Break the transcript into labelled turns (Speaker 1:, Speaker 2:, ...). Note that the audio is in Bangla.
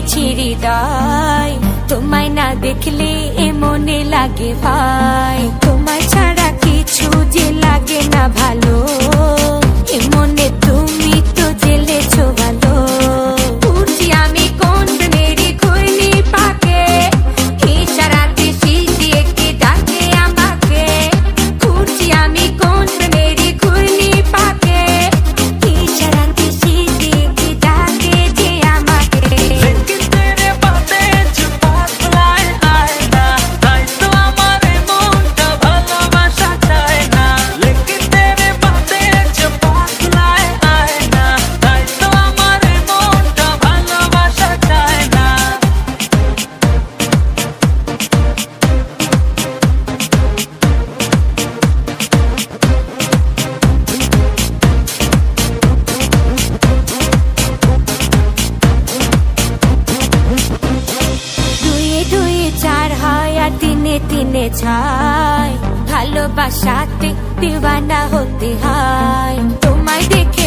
Speaker 1: পেয়েছি হৃদয়, তোমায় না দেখলে এ মনে লাগে ভাই। তোমায় ছাড়া কিছু যে লাগে না ভালো, এ মনে তুমি তো জেলেছো ভালো। উঠছি আমি কোন মেরি ঘূর্ণি পাকে, ইশারাতে শীষ দিয়ে কে ডাকে আমাকে। উঠছি আমি কোন মেরি ঘূর্ণি পাকে, ইশারাতে শীষ দিয়ে কে ডাকে যে আমাকে। দিনে দিনে ছাই, ভালোবাসাতে দিওয়ানা হতে হয়। তোমায় দেখে